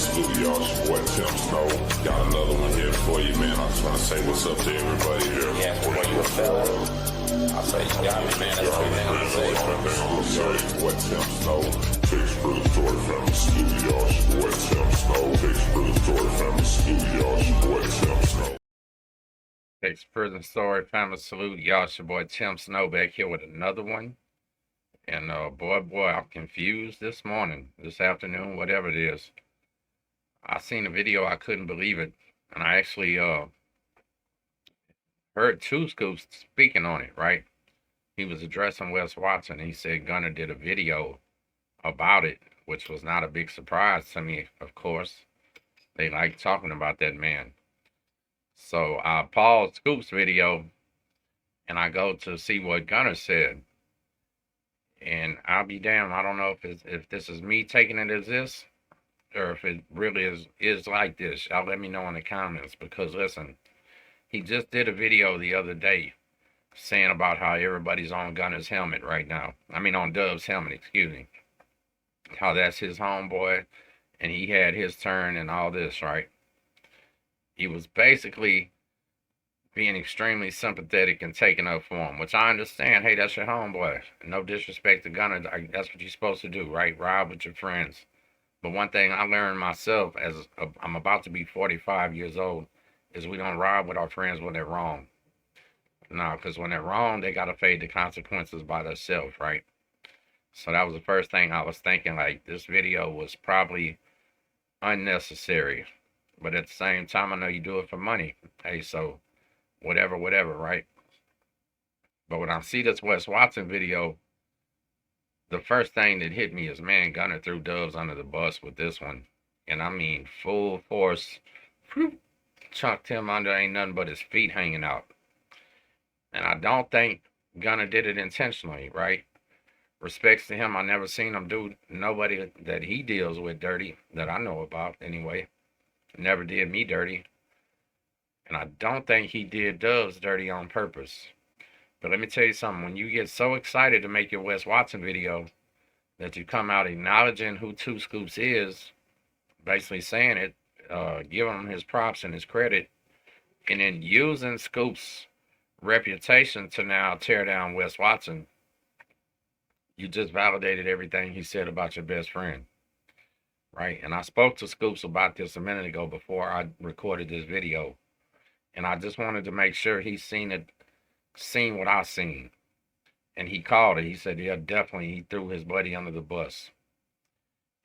Salute y'all, it's your boy Tim Snow. Got another one here for you, man. I just want to say what's up to everybody here. Yeah, boy, you a fella. I say you got me, man. That's what I'm saying. Salute y'all, it's your boy Tim Snow. Takes for the story family. Salute y'all, it's your boy Tim Snow. Takes for the story family. Salute y'all, it's your boy Tim Snow. Takes Prison Story family, salute y'all. It's your boy Tim Snow back here with another one. And boy, I'm confused this morning, this afternoon, whatever it is. I seen a video, I couldn't believe it. And I actually heard Two Scoops speaking on it, right? He was addressing Wes Watson. He said Gunner did a video about it, which was not a big surprise to me, of course. They like talking about that man. So I paused Scoop's video and I go to see what Gunner said. And I'll be damned, I don't know if this is me taking it as this or if it really is like this. Y'all let me know in the comments, because listen, he just did a video the other day saying about how everybody's on Gunner's helmet right now. I mean on Dub's helmet, excuse me. How that's his homeboy and he had his turn and all this, right? He was basically being extremely sympathetic and taking up for him, which I understand. Hey, that's your homeboy. No disrespect to Gunner. That's what you're supposed to do, right? Ride with your friends. But one thing I learned myself, as I'm about to be 45 years old, is we don't ride with our friends when they're wrong. No, because when they're wrong, they got to face the consequences by themselves, right? So that was the first thing I was thinking, like, this video was probably unnecessary. But at the same time, I know you do it for money. Hey, so whatever, right? But when I see this Wes Watson video, the first thing that hit me is, man, Gunner threw Dubs under the bus with this one. And I mean, full force, chucked him under, ain't nothing but his feet hanging out. And I don't think Gunner did it intentionally, right? Respects to him, I never seen him do nobody that he deals with dirty, that I know about anyway. Never did me dirty. And I don't think he did Dubs dirty on purpose. But let me tell you something. When you get so excited to make your Wes Watson video that you come out acknowledging who Two Scoops is, basically saying it, giving him his props and his credit, and then using Scoops' reputation to now tear down Wes Watson, you just validated everything he said about your best friend. Right? And I spoke to Scoops about this a minute ago before I recorded this video. And I just wanted to make sure he's seen what I seen. And he called it. He said, yeah, definitely he threw his buddy under the bus.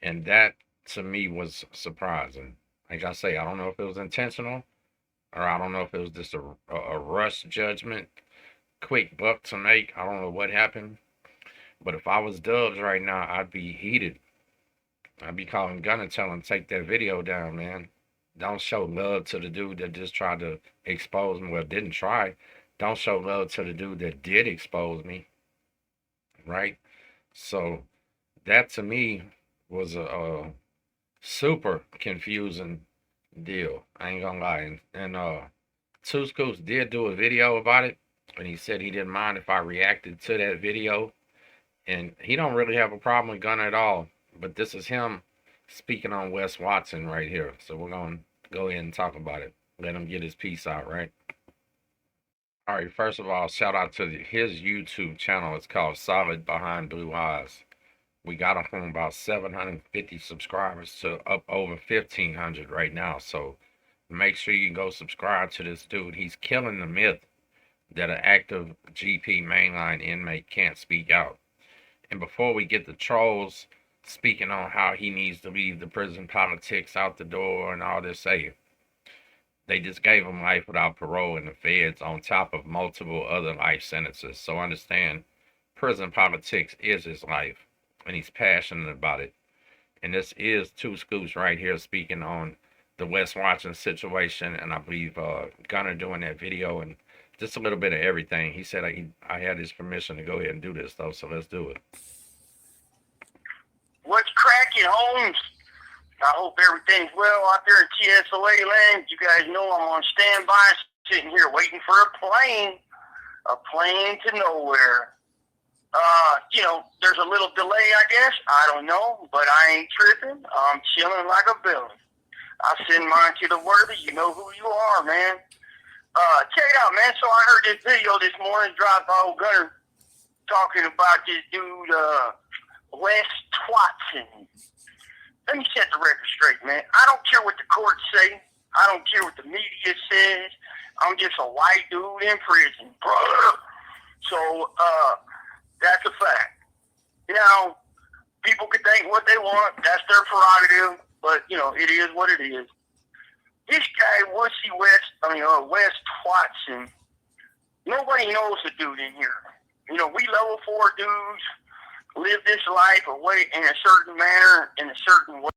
And that, to me, was surprising. Like I say, I don't know if it was intentional, or I don't know if it was just a rush judgment, quick buck to make. I don't know what happened. But if I was Dubs right now, I'd be heated. I'd be calling Gunner, telling him, take that video down, man. Don't show love to the dude that just tried to expose me. Well, didn't try. Don't show love to the dude that did expose me. Right? So that to me was a super confusing deal. I ain't gonna lie. And Two Scoops did do a video about it. And he said he didn't mind if I reacted to that video. And he don't really have a problem with Gunner at all. But this is him speaking on Wes Watson right here. So we're going to go ahead and talk about it. Let him get his piece out, right? All right, first of all, shout out to his YouTube channel. It's called Solid Behind Blue Eyes. We got him from about 750 subscribers to up over 1,500 right now. So make sure you go subscribe to this dude. He's killing the myth that an active GP mainline inmate can't speak out. And before we get the trolls speaking on how he needs to leave the prison politics out the door and all this, they just gave him life without parole in the feds on top of multiple other life sentences. So understand, prison politics is his life, and he's passionate about it. And this is Two Scoops right here speaking on the Wes Watson situation, and I believe Gunner doing that video and just a little bit of everything. He said I had his permission to go ahead and do this, though, so let's do it. What's cracking, Holmes? I hope everything's well out there in TSOA land. You guys know I'm on standby, sitting here waiting for a plane to nowhere. There's a little delay, I guess. I don't know, but I ain't tripping. I'm chilling like a villain. I send mine to the worthy. You know who you are, man. Check it out, man. So I heard this video this morning dropped by old Gunnerz talking about this dude, Wes Watson. Let me set the record straight, man. I don't care what the courts say. I don't care what the media says. I'm just a white dude in prison, brother. So, that's a fact. Now, people can think what they want. That's their prerogative. But, you know, it is what it is. This guy, Wes Watson, nobody knows the dude in here. You know, we level 4 dudes live this life in a certain manner, in a certain way.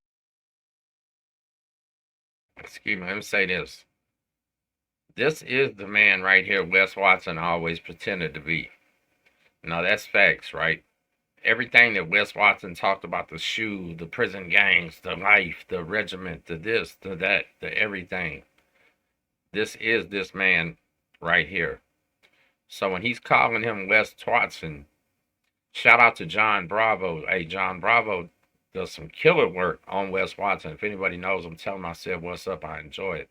Excuse me, let me say this. This is the man right here Wes Watson always pretended to be. Now, that's facts, right? Everything that Wes Watson talked about, the shoe, the prison gangs, the life, the regiment, the this, the that, the everything. This is this man right here. So when he's calling him Wes Watson, shout out to John Bravo. Hey, John Bravo does some killer work on Wes Watson. If anybody knows him, tell him I said what's up. I enjoy it.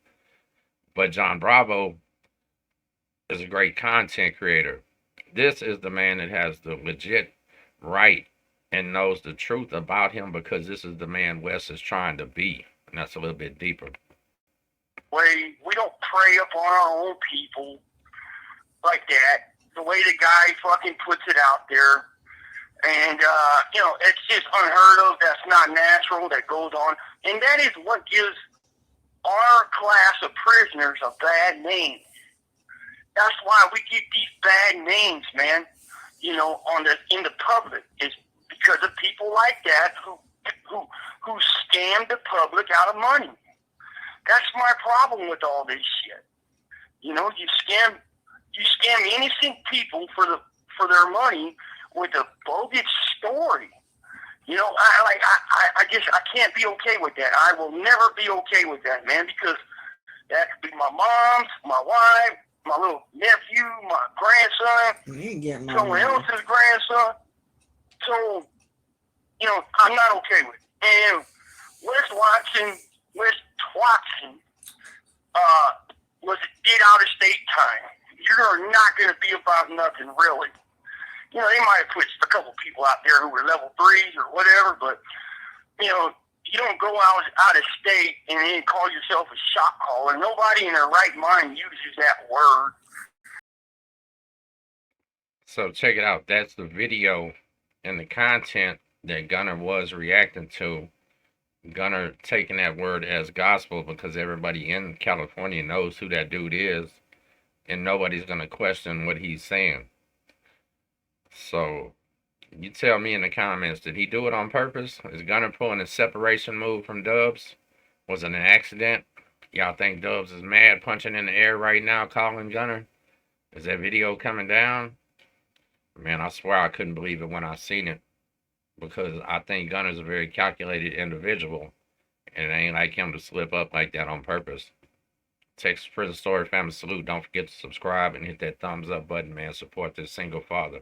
But John Bravo is a great content creator. This is the man that has the legit right and knows the truth about him, because this is the man Wes is trying to be. And that's a little bit deeper. We don't prey upon our own people like that. The way the guy fucking puts it out there. And, you know, it's just unheard of. That's not natural. That goes on. And that is what gives our class of prisoners a bad name. That's why we get these bad names, man. You know, in the public, is because of people like that who scam the public out of money. That's my problem with all this shit. You know, you scam innocent people for their money with a bogus story. You know, I can't be okay with that. I will never be okay with that, man, because that could be my mom's, my wife, my little nephew, my grandson, someone else's grandson. So, you know, I'm not okay with it. And Wes Watson did out of state time. You're not going to be about nothing, really. You know, they might have put a couple people out there who were level 3s or whatever, but, you know, you don't go out of state and then call yourself a shot caller. Nobody in their right mind uses that word. So check it out. That's the video and the content that Gunnerz was reacting to. Gunnerz taking that word as gospel because everybody in California knows who that dude is, and nobody's going to question what he's saying. So you tell me in the comments, did he do it on purpose? Is Gunnerz pulling a separation move from Dubs? Was it an accident? Y'all think Dubs is mad punching in the air right now calling Gunnerz? Is that video coming down? Man, I swear I couldn't believe it when I seen it, because I think Gunnerz is a very calculated individual, and it ain't like him to slip up like that on purpose. Texas Prison Story family salute. Don't forget to subscribe and hit that thumbs up button, man. Support this single father.